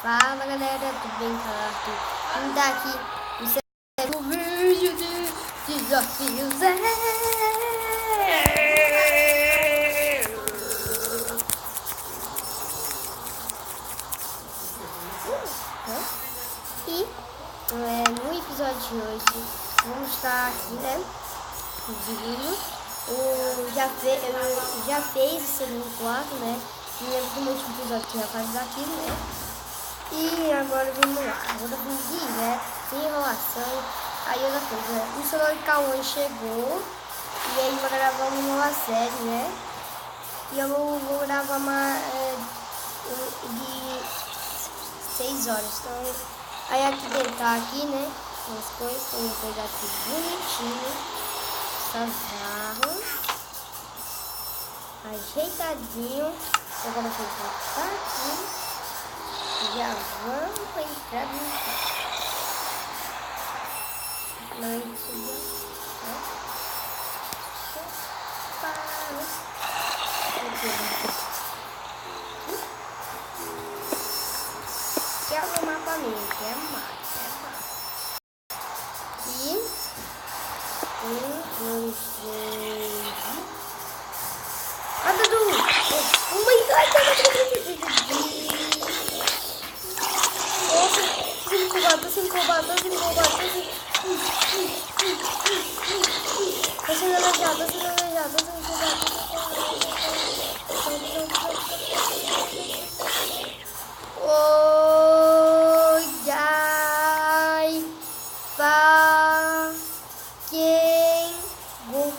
Fala galera, tudo bem? Arthur? Quem tá aqui no segundo vídeo de desafios no episódio de hoje vamos estar aqui, né? Já fez o segundo quarto, né? Me lembro do último episódio que já faz aqui, né? E agora vamos lá, agora vamos ir, né? Sem enrolação. Aí outra coisa, o celular de Cauã chegou e aí vai gravar uma nova série, né? E eu vou gravar uma de 6 horas. Então, aí aqui dentro tá aqui, né? As coisas, tem uma coisa aqui bonitinha. Essas barras. Ajeitadinho. Agora eu vou botar aqui. Já vamos entrar no quero o mapa mesmo, é mais. E 1, 2, 3. Ah, Dudu! Oh my god! Cinco batas. Tô sendo alejado. Oi, ai, pra quem gosta.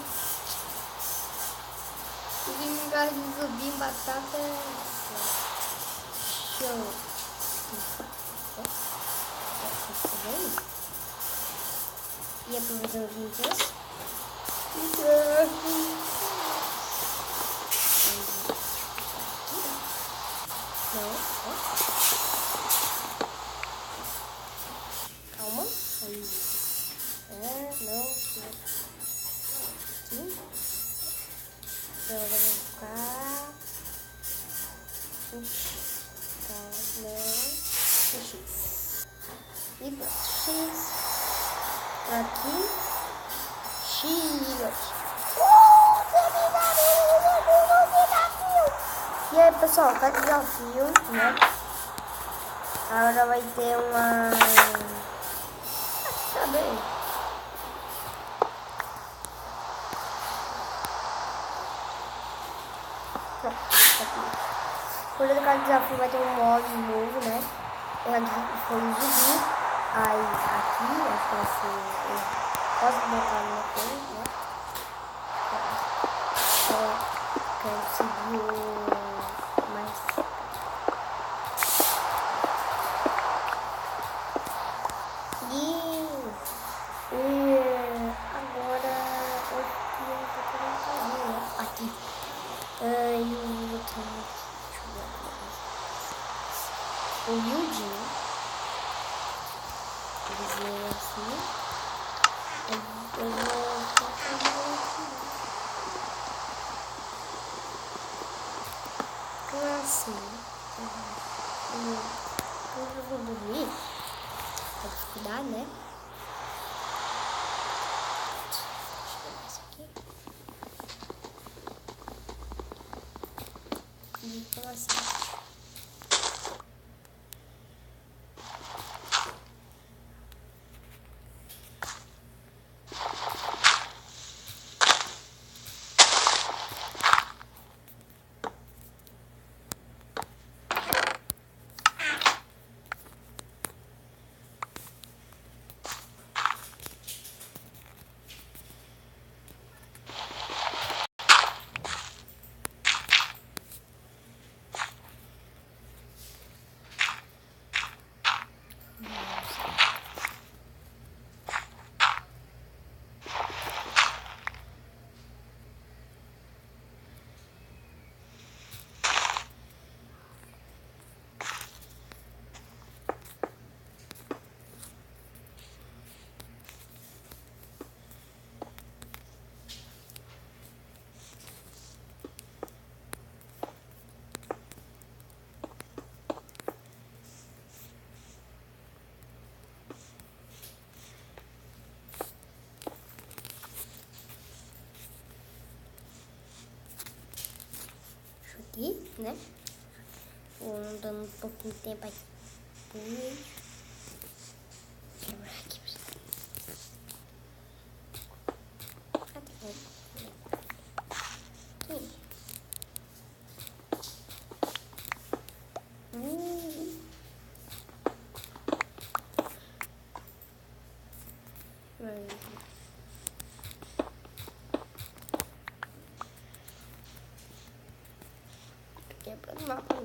Vingar de zumbi, batata. Show. E aproveitando os vídeos. Não, calma. Não. Aqui. Agora eu vou ficar. X. E pronto. X. Aqui. X. E aí, pessoal, tá desafio, né? Agora vai ter uma... Cadê? Pronto, aqui. Por cada desafio vai ter um modo novo, né? Foi o zumbi. Aí, aqui, acho que vai ser... Posso botar uma coisa, né? Quero seguir o mais... E agora eu queria aqui. Eu vou ter... O Yudinho. Dizer assim. Eu vou fazer assim. Eu vou dormir. Pode cuidar, né? Deixa eu ver isso aqui. E então assim. né? Vou dando um pouquinho de tempo aqui. Quebrar aqui pra você. Aqui. Quebrando o mapa.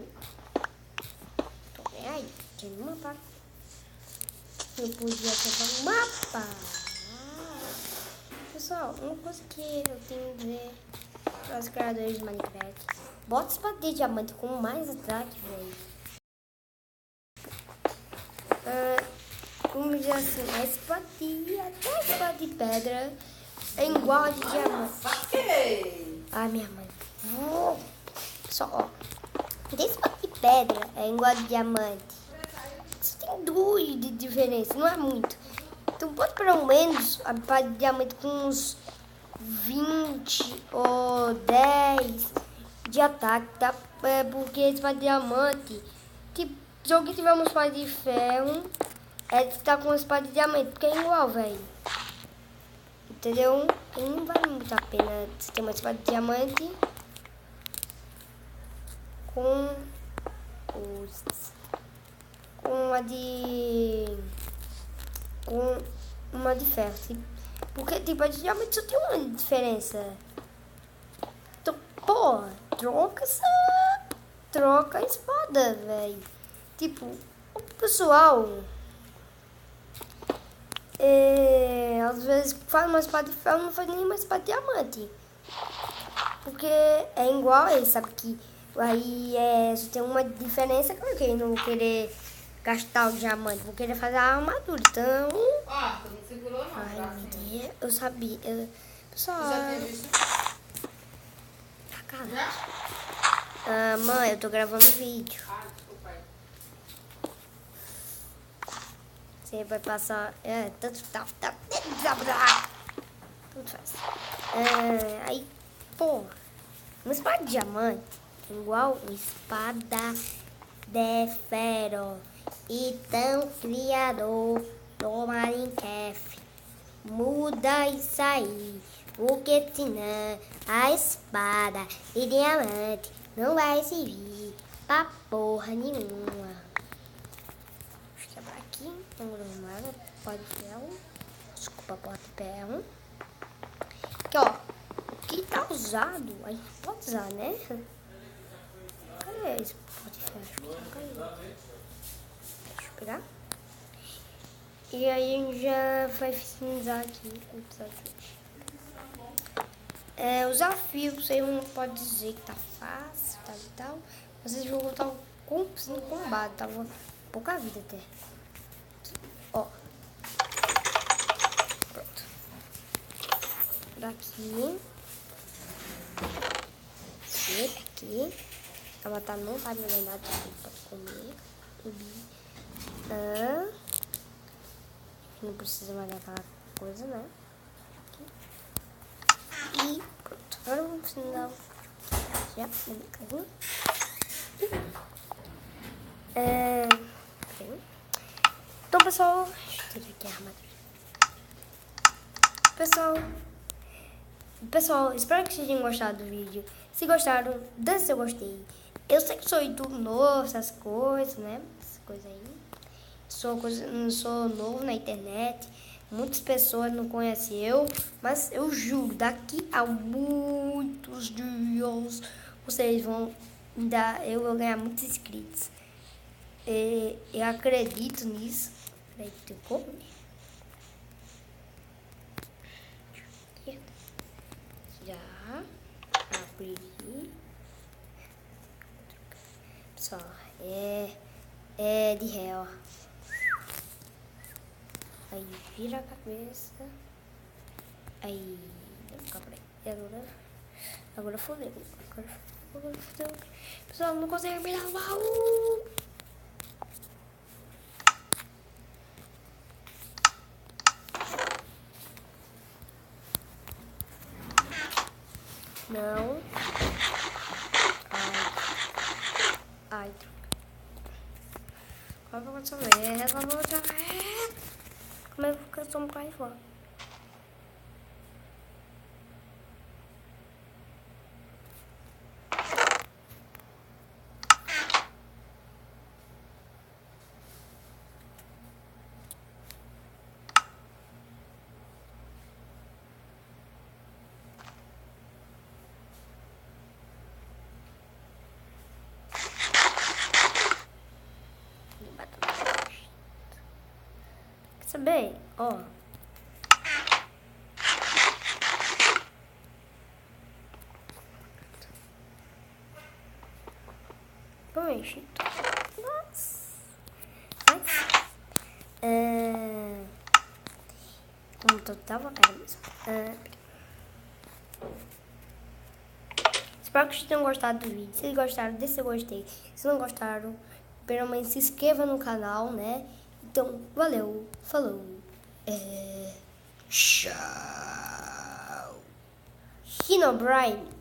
Tô bem aí, tinha um mapa. Eu podia quebrar o mapa. Pessoal, uma coisa que eu tenho a dizer para os criadores de Minecraft: bota espada de diamante com mais ataque, velho. Vamos dizer assim, a espadinha, até a espada de pedra é igual a de diamante. Ai, minha mãe. Só, ó. A espada de pedra é igual a de diamante. Isso tem 2 de diferença, não é muito. Então pode pelo menos a espada de diamante com uns 20 ou 10 de ataque, tá? Porque a espada de diamante, tipo, se alguém tiver uma espada de ferro, é que tá com uma espada de diamante, porque é igual, velho. Entendeu? E não vale muito a pena você ter uma espada de diamante com uma de ferro. Porque tipo, a de diamante só tem uma diferença. Então, pô, troca a espada, velho. Tipo, o pessoal às vezes faz uma espada de ferro, não faz nenhuma espada de diamante. Porque é igual aí, sabe que aí só tem uma diferença, claro que eu não vou querer gastar o diamante, vou querer fazer a armadura, então... Ó, tu não segurou não, ai, tá? meu Deus, eu sabia, pessoal... Já teve isso? Tá calado. Já? Mãe, eu tô gravando vídeo. Desculpa aí. Você vai passar... tanto faz. Aí, pô, uma espada de diamante é igual uma espada de ferro. Então, criador do Minecraft, muda isso aí, porque senão a espada de diamante não vai servir pra porra nenhuma. Deixa eu quebrar aqui, não gravo nada, pode ferro. Desculpa, pode ferro. Aqui, ó, o que tá usado, a gente pode usar, né? Cadê esse pode ferro? Deixa eu pegar. E aí a gente já vai finalizar aqui o episódio de hoje. O desafio, você não pode dizer que tá fácil, tal e tal. Vocês vão voltar no combate, tava pouca vida até. Ó. Pronto. Daqui. Esse aqui. A matar não vai me lembrar de pra comer. Não precisa mais daquela coisa, né? Aqui. E pronto. Agora vamos finalizar já na minha casinha. Então, pessoal, deixa eu tirar aqui a armadura. Pessoal, espero que vocês tenham gostado do vídeo. Se gostaram, deixe seu gostei. Eu sei que sou YouTube novo, essas coisas, né? Essas coisas aí. Sou novo na internet. Muitas pessoas não conhecem eu. Mas eu juro, daqui a muitos dias vocês vão eu vou ganhar muitos inscritos. Eu acredito nisso. Peraí, tem como? Já abri. Pessoal, é de ré, ó. Aí vira a cabeça. Aí, agora fodeu. Agora fodeu. Pessoal, não consegue me dar mal. Não. Ai. Resolve outra vez. Resolve outra vez. Como é que eu sou um pai fora? Quer saber? Ó. Vamos, Chito. Nossa. Mas, como eu tava, era mesmo. Espero que vocês tenham gostado do vídeo. Se vocês gostaram, deixa eu gostei. Se não gostaram, pelo menos se inscreva no canal, né? Então, valeu, falou. Tchau. Herobrine.